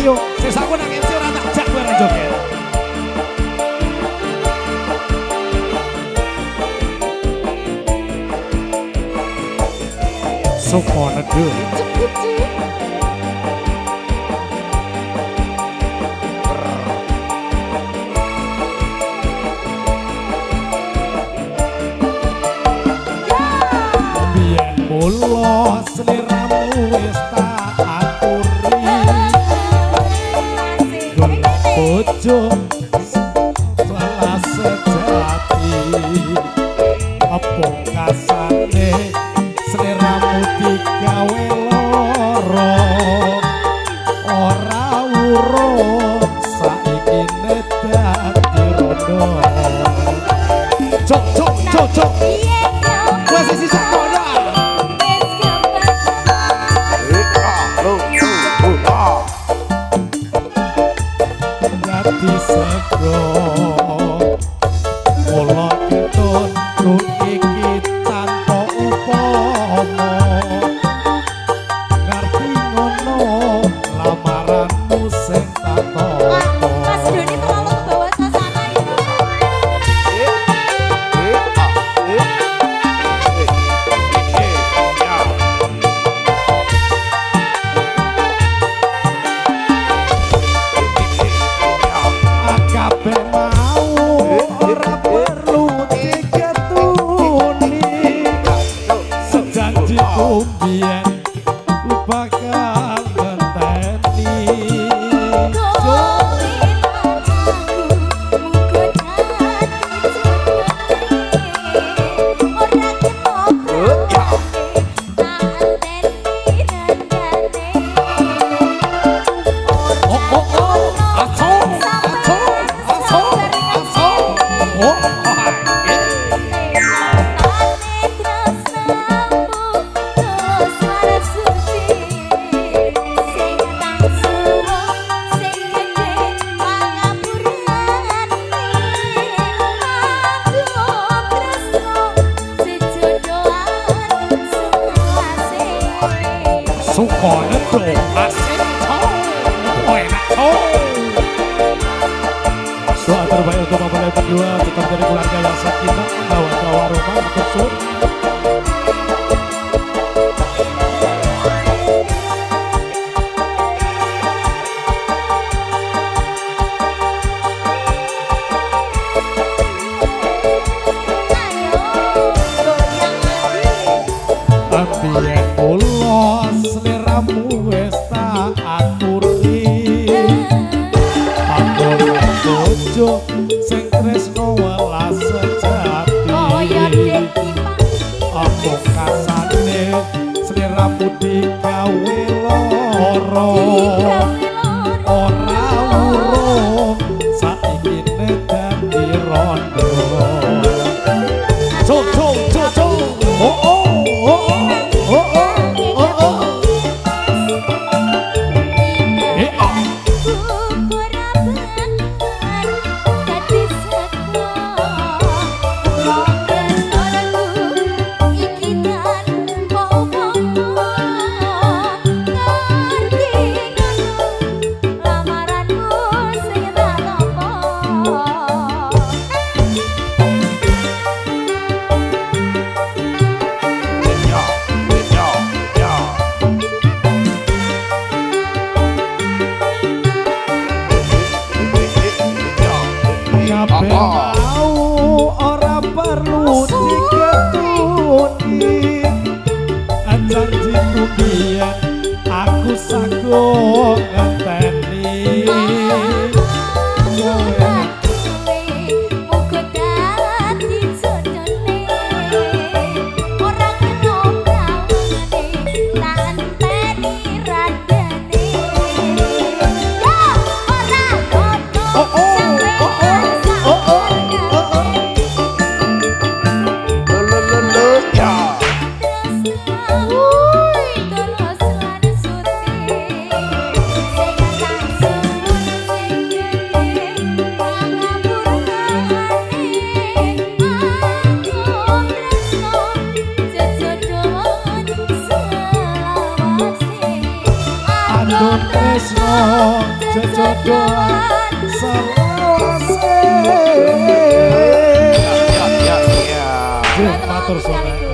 Bojo sing sampun nang MC ora tak jak bareng joget. Sopo neduh biyen mulo seliramu wis tak aturi bojo salah sejati apa kasane seliramu digawe loro ora urung saiki dadi rondo cok cok cok cok wes sisa kono dadi sego mulo ketun iki tanpa upama ngerti ngono lamaranmu sing tak tampa. Mas Doni tolong bawa suasana itu. Akabe mau ora perlu diketuni sejanjiku biyen ku bakal ngenteni suka nedo asik enak doa terbaik untuk mempelai berdua tetap dari keluarga yang sakinah mawaddah warahmah bersur ambiyen ulo seliramu wis tak aturi aku bojo sing tresno welas sejati apa kasane seliramu digawe loro ora urung saiki dadi rondo cok cok cok cok oh oh kabeh mau ora perlu diketuni janjiku biyen aku sago ngenteni Tresno Sejodohan selawase. Ya. Matur suwun.